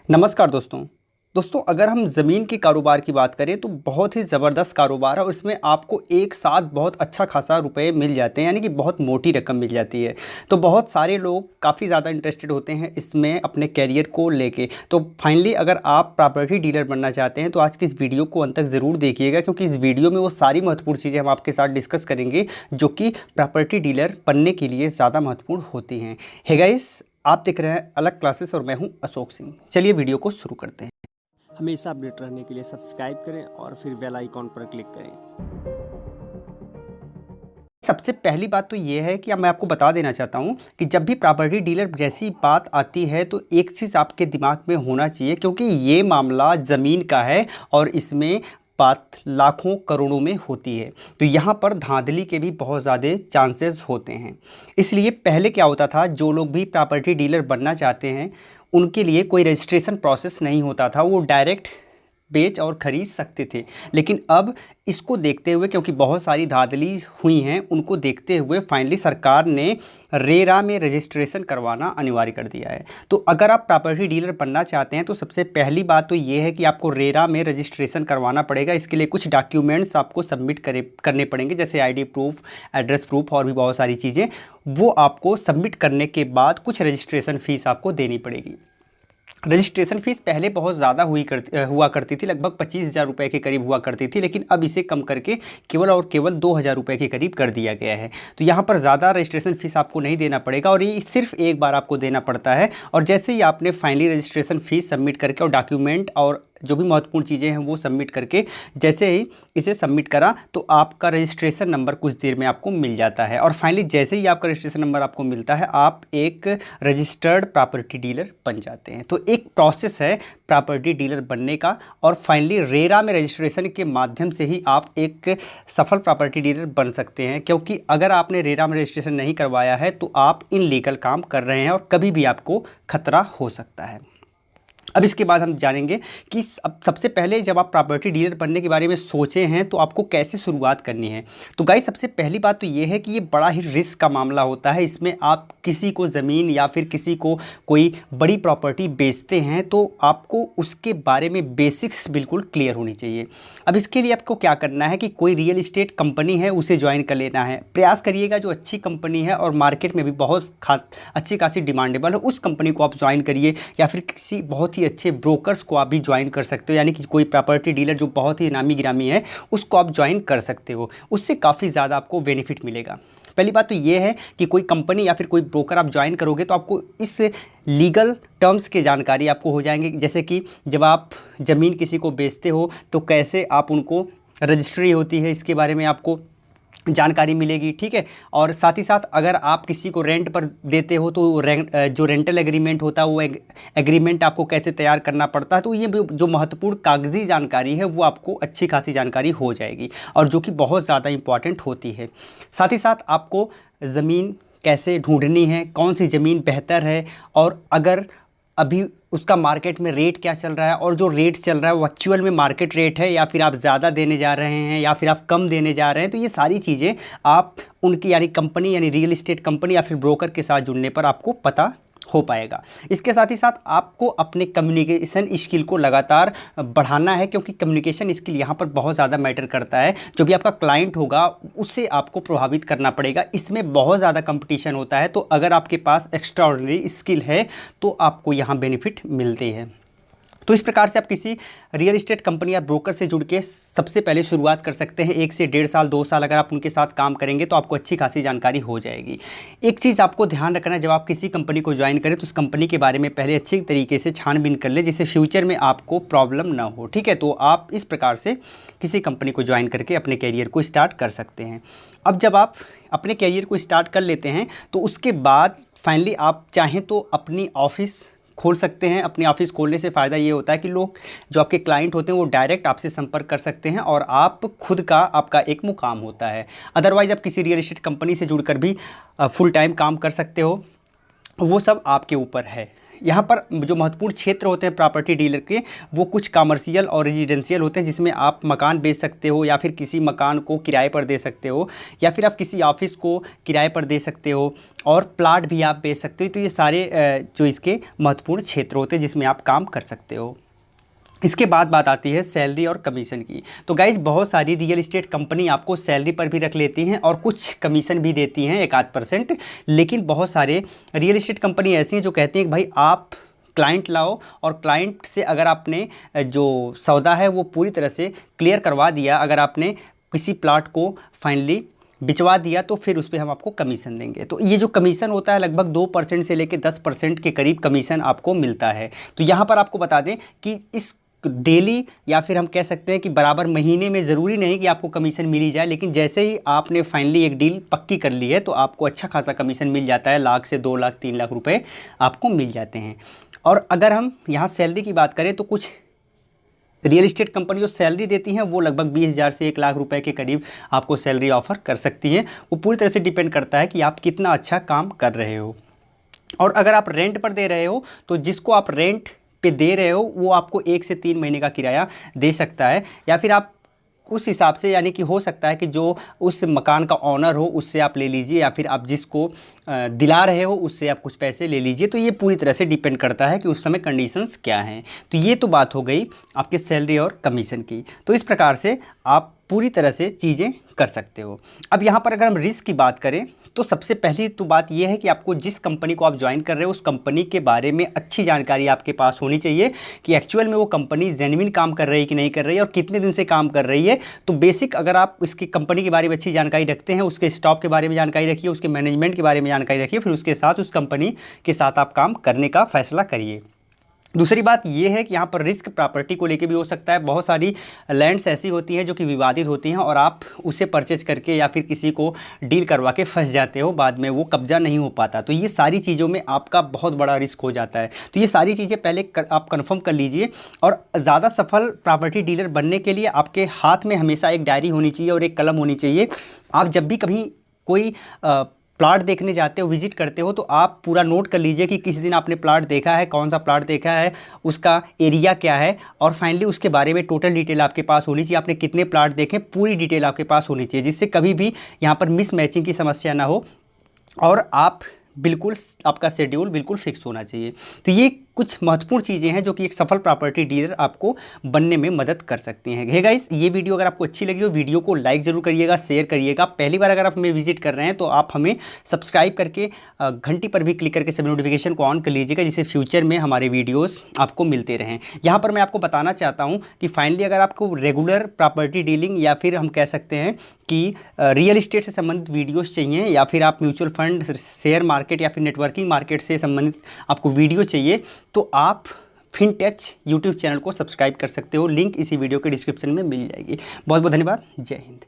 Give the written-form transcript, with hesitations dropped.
नमस्कार दोस्तों अगर हम ज़मीन के कारोबार की बात करें तो बहुत ही ज़बरदस्त कारोबार है और इसमें आपको एक साथ बहुत अच्छा खासा रुपए मिल जाते हैं, यानी कि बहुत मोटी रकम मिल जाती है। तो बहुत सारे लोग काफ़ी ज़्यादा इंटरेस्टेड होते हैं इसमें अपने करियर को लेके। तो फाइनली अगर आप प्रॉपर्टी डीलर बनना चाहते हैं तो आज की इस वीडियो को अंत तक ज़रूर देखिएगा, क्योंकि इस वीडियो में वो सारी महत्वपूर्ण चीज़ें हम आपके साथ डिस्कस करेंगे जो कि प्रॉपर्टी डीलर बनने के लिए ज़्यादा महत्वपूर्ण होती हैं। हे गाइस, आप देख रहे हैं अलग क्लासेस और मैं हूं अशोक सिंह। चलिए वीडियो को शुरू करते हैं। हमेशा अपडेट रहने के लिए सब्सक्राइब करें और फिर बेल आइकॉन पर क्लिक करें। सबसे पहली बात तो ये है कि अब मैं आपको बता देना चाहता हूँ कि जब भी प्रॉपर्टी डीलर जैसी बात आती है तो एक चीज़ आपके दिमाग में होना चाहिए, क्योंकि ये मामला ज़मीन का है और इसमें बात लाखों करोड़ों में होती है। तो यहाँ पर धांधली के भी बहुत ज़्यादा चांसेस होते हैं। इसलिए पहले क्या होता था, जो लोग भी प्रॉपर्टी डीलर बनना चाहते हैं उनके लिए कोई रजिस्ट्रेशन प्रोसेस नहीं होता था, वो डायरेक्ट बेच और ख़रीद सकते थे। लेकिन अब इसको देखते हुए, क्योंकि बहुत सारी धांधली हुई हैं, उनको देखते हुए फाइनली सरकार ने रेरा में रजिस्ट्रेशन करवाना अनिवार्य कर दिया है। तो अगर आप प्रॉपर्टी डीलर बनना चाहते हैं तो सबसे पहली बात तो ये है कि आपको रेरा में रजिस्ट्रेशन करवाना पड़ेगा। इसके लिए कुछ डॉक्यूमेंट्स आपको सबमिट करने पड़ेंगे, जैसे आईडी प्रूफ, एड्रेस प्रूफ और भी बहुत सारी चीज़ें। वो आपको सबमिट करने के बाद कुछ रजिस्ट्रेशन फ़ीस आपको देनी पड़ेगी। रजिस्ट्रेशन फ़ीस पहले बहुत ज़्यादा हुआ करती थी, लगभग 25,000 रुपये के करीब हुआ करती थी, लेकिन अब इसे कम करके केवल और केवल 2,000 रुपये के करीब कर दिया गया है। तो यहाँ पर ज़्यादा रजिस्ट्रेशन फ़ीस आपको नहीं देना पड़ेगा और ये सिर्फ एक बार आपको देना पड़ता है। और जैसे ही आपने फाइनली रजिस्ट्रेशन फ़ीस सबमिट करके और डॉक्यूमेंट और जो भी महत्वपूर्ण चीज़ें हैं वो सबमिट करके जैसे ही इसे सबमिट करा तो आपका रजिस्ट्रेशन नंबर कुछ देर में आपको मिल जाता है। और फाइनली जैसे ही आपका रजिस्ट्रेशन नंबर आपको मिलता है, आप एक रजिस्टर्ड प्रॉपर्टी डीलर बन जाते हैं। तो एक प्रोसेस है प्रॉपर्टी डीलर बनने का, और फाइनली रेरा में रजिस्ट्रेशन के माध्यम से ही आप एक सफल प्रॉपर्टी डीलर बन सकते हैं। क्योंकि अगर आपने रेरा में रजिस्ट्रेशन नहीं करवाया है तो आप इनलीगल काम कर रहे हैं और कभी भी आपको खतरा हो सकता है। अब इसके बाद हम जानेंगे कि सबसे पहले जब आप प्रॉपर्टी डीलर बनने के बारे में सोचे हैं तो आपको कैसे शुरुआत करनी है। तो गाइस, सबसे पहली बात तो ये है कि ये बड़ा ही रिस्क का मामला होता है। इसमें आप किसी को ज़मीन या फिर किसी को कोई बड़ी प्रॉपर्टी बेचते हैं तो आपको उसके बारे में बेसिक्स बिल्कुल क्लियर होनी चाहिए। अब इसके लिए आपको क्या करना है कि कोई रियल इस्टेट कंपनी है उसे ज्वाइन कर लेना है। प्रयास करिएगा जो अच्छी कंपनी है और मार्केट में भी बहुत अच्छी खासी डिमांडेबल है उस कंपनी को आप ज्वाइन करिए, या फिर किसी बहुत ही अच्छे ब्रोकर्स को आप भी ज्वाइन कर सकते हो। यानी कि कोई प्रॉपर्टी डीलर जो बहुत ही नामी गिरामी है उसको आप ज्वाइन कर सकते हो, उससे काफ़ी ज़्यादा आपको बेनिफिट मिलेगा। पहली बात तो ये है कि कोई कंपनी या फिर कोई ब्रोकर आप ज्वाइन करोगे तो आपको इस लीगल टर्म्स की जानकारी आपको हो जाएंगे, जैसे कि जब आप ज़मीन किसी को बेचते हो तो कैसे आप उनको रजिस्ट्री होती है इसके बारे में आपको जानकारी मिलेगी, ठीक है। और साथ ही साथ अगर आप किसी को रेंट पर देते हो तो जो रेंटल एग्रीमेंट होता है वो एग्रीमेंट आपको कैसे तैयार करना पड़ता है। तो ये जो महत्वपूर्ण कागजी जानकारी है वो आपको अच्छी खासी जानकारी हो जाएगी और जो कि बहुत ज़्यादा इम्पॉर्टेंट होती है। साथ ही साथ आपको ज़मीन कैसे ढूंढनी है, कौन सी ज़मीन बेहतर है, और अगर अभी उसका मार्केट में रेट क्या चल रहा है, और जो रेट चल रहा है वो एक्चुअल में मार्केट रेट है या फिर आप ज़्यादा देने जा रहे हैं या फिर आप कम देने जा रहे हैं। तो ये सारी चीज़ें आप उनकी यानी कंपनी यानी रियल इस्टेट कंपनी या फिर ब्रोकर के साथ जुड़ने पर आपको पता हो पाएगा। इसके साथ ही साथ आपको अपने कम्युनिकेशन स्किल को लगातार बढ़ाना है, क्योंकि कम्युनिकेशन स्किल यहाँ पर बहुत ज़्यादा मैटर करता है। जो भी आपका क्लाइंट होगा उससे आपको प्रभावित करना पड़ेगा। इसमें बहुत ज़्यादा कंपटीशन होता है, तो अगर आपके पास एक्स्ट्रा ऑर्डिनरी स्किल है तो आपको यहाँ बेनिफिट मिलते हैं। तो इस प्रकार से आप किसी रियल इस्टेट कंपनी या ब्रोकर से जुड़ के सबसे पहले शुरुआत कर सकते हैं। 1 से 1.5 साल 2 साल अगर आप उनके साथ काम करेंगे तो आपको अच्छी खासी जानकारी हो जाएगी। एक चीज़ आपको ध्यान रखना है, जब आप किसी कंपनी को ज्वाइन करें तो उस कंपनी के बारे में पहले अच्छी तरीके से छानबीन कर ले, जिससे फ्यूचर में आपको प्रॉब्लम ना हो, ठीक है। तो आप इस प्रकार से किसी कंपनी को ज्वाइन करके अपने कैरियर को स्टार्ट कर सकते हैं। अब जब आप अपने कैरियर को स्टार्ट कर लेते हैं तो उसके बाद फाइनली आप चाहें तो अपनी ऑफिस खोल सकते हैं। अपनी ऑफिस खोलने से फ़ायदा ये होता है कि लोग जो आपके क्लाइंट होते हैं वो डायरेक्ट आपसे संपर्क कर सकते हैं और आप खुद का आपका एक मुकाम होता है। अदरवाइज़ आप किसी रियल इस्टेट कंपनी से जुड़कर भी फुल टाइम काम कर सकते हो, वो सब आपके ऊपर है। यहाँ पर जो महत्वपूर्ण क्षेत्र होते हैं प्रॉपर्टी डीलर के, वो कुछ कमर्शियल और रेजिडेंशियल होते हैं, जिसमें आप मकान बेच सकते हो या फिर किसी मकान को किराए पर दे सकते हो या फिर आप किसी ऑफिस को किराए पर दे सकते हो और प्लाट भी आप बेच सकते हो। तो ये सारे जो इसके महत्वपूर्ण क्षेत्र होते हैं जिसमें आप काम कर सकते हो। इसके बाद बात आती है सैलरी और कमीशन की। तो गाइज बहुत सारी रियल इस्टेट कंपनी आपको सैलरी पर भी रख लेती हैं और कुछ कमीशन भी देती हैं 1-8%, लेकिन बहुत सारे रियल इस्टेट कंपनी ऐसी हैं जो कहती हैं कि भाई आप क्लाइंट लाओ और क्लाइंट से अगर आपने जो सौदा है वो पूरी तरह से क्लियर करवा दिया, अगर आपने किसी प्लाट को फाइनली बिचवा दिया तो फिर उस पर हम आपको कमीशन देंगे। तो ये जो कमीशन होता है लगभग 2% से लेकर 10% के करीब कमीशन आपको मिलता है। तो यहाँ पर आपको बता दें कि इस डेली या फिर हम कह सकते हैं कि बराबर महीने में ज़रूरी नहीं कि आपको कमीशन मिल ही जाए, लेकिन जैसे ही आपने फाइनली एक डील पक्की कर ली है तो आपको अच्छा खासा कमीशन मिल जाता है। 1 लाख से 2 लाख 3 लाख रुपए आपको मिल जाते हैं। और अगर हम यहाँ सैलरी की बात करें तो कुछ रियल इस्टेट कंपनी जो सैलरी देती हैं वो लगभग 20,000 से 1 लाख रुपए के करीब आपको सैलरी ऑफर कर सकती हैं। वो पूरी तरह से डिपेंड करता है कि आप कितना अच्छा काम कर रहे हो। और अगर आप रेंट पर दे रहे हो तो जिसको आप रेंट पे दे रहे हो वो आपको 1 से 3 महीने का किराया दे सकता है, या फिर आप उस हिसाब से, यानी कि हो सकता है कि जो उस मकान का ऑनर हो उससे आप ले लीजिए या फिर आप जिसको दिला रहे हो उससे आप कुछ पैसे ले लीजिए। तो ये पूरी तरह से डिपेंड करता है कि उस समय कंडीशंस क्या हैं। तो ये तो बात हो गई आपके सैलरी और कमीशन की। तो इस प्रकार से आप पूरी तरह से चीज़ें कर सकते हो। अब यहाँ पर अगर हम रिस्क की बात करें तो सबसे पहली तो बात यह है कि आपको जिस कंपनी को आप ज्वाइन कर रहे हो उस कंपनी के बारे में अच्छी जानकारी आपके पास होनी चाहिए कि एक्चुअल में वो कंपनी जेन्युइन काम कर रही है कि नहीं कर रही है और कितने दिन से काम कर रही है। तो बेसिक अगर आप इसकी कंपनी के बारे में अच्छी जानकारी रखते हैं, उसके स्टॉक के बारे में जानकारी रखिए, उसके मैनेजमेंट के बारे में जानकारी रखिए, फिर उसके साथ उस कंपनी के साथ आप काम करने का फैसला करिए। दूसरी बात यह है कि यहाँ पर रिस्क प्रॉपर्टी को लेके भी हो सकता है। बहुत सारी लैंड्स ऐसी होती हैं जो कि विवादित होती हैं और आप उसे परचेज करके या फिर किसी को डील करवा के फंस जाते हो, बाद में वो कब्जा नहीं हो पाता। तो ये सारी चीज़ों में आपका बहुत बड़ा रिस्क हो जाता है। तो ये सारी चीज़ें पहले आप कन्फर्म कर लीजिए। और ज़्यादा सफल प्रॉपर्टी डीलर बनने के लिए आपके हाथ में हमेशा एक डायरी होनी चाहिए और एक कलम होनी चाहिए। आप जब भी कभी कोई प्लाट देखने जाते हो, विजिट करते हो, तो आप पूरा नोट कर लीजिए कि किस दिन आपने प्लाट देखा है, कौन सा प्लाट देखा है, उसका एरिया क्या है और फाइनली उसके बारे में टोटल डिटेल आपके पास होनी चाहिए। आपने कितने प्लाट देखे पूरी डिटेल आपके पास होनी चाहिए, जिससे कभी भी यहाँ पर मिस मैचिंग की समस्या ना हो और आप बिल्कुल आपका शेड्यूल बिल्कुल फिक्स होना चाहिए। तो ये कुछ महत्वपूर्ण चीज़ें हैं जो कि एक सफल प्रॉपर्टी डीलर आपको बनने में मदद कर सकती हैं। हे गाइस, ये वीडियो अगर आपको अच्छी लगी हो वीडियो को लाइक ज़रूर करिएगा, शेयर करिएगा। पहली बार अगर आप हमें विजिट कर रहे हैं तो आप हमें सब्सक्राइब करके घंटी पर भी क्लिक करके सभी नोटिफिकेशन को ऑन कर लीजिएगा, जिससे फ्यूचर में हमारे वीडियोज़ आपको मिलते रहें। यहाँ पर मैं आपको बताना चाहता हूँ कि फाइनली अगर आपको रेगुलर प्रॉपर्टी डीलिंग या फिर हम कह सकते हैं कि रियल इस्टेट से संबंधित वीडियोस चाहिए या फिर आप म्यूचुअल फंड, शेयर मार्केट या फिर नेटवर्किंग मार्केट से संबंधित आपको वीडियो चाहिए, तो आप फिनटेच यूट्यूब चैनल को सब्सक्राइब कर सकते हो। लिंक इसी वीडियो के डिस्क्रिप्शन में मिल जाएगी। बहुत बहुत धन्यवाद। जय हिंद।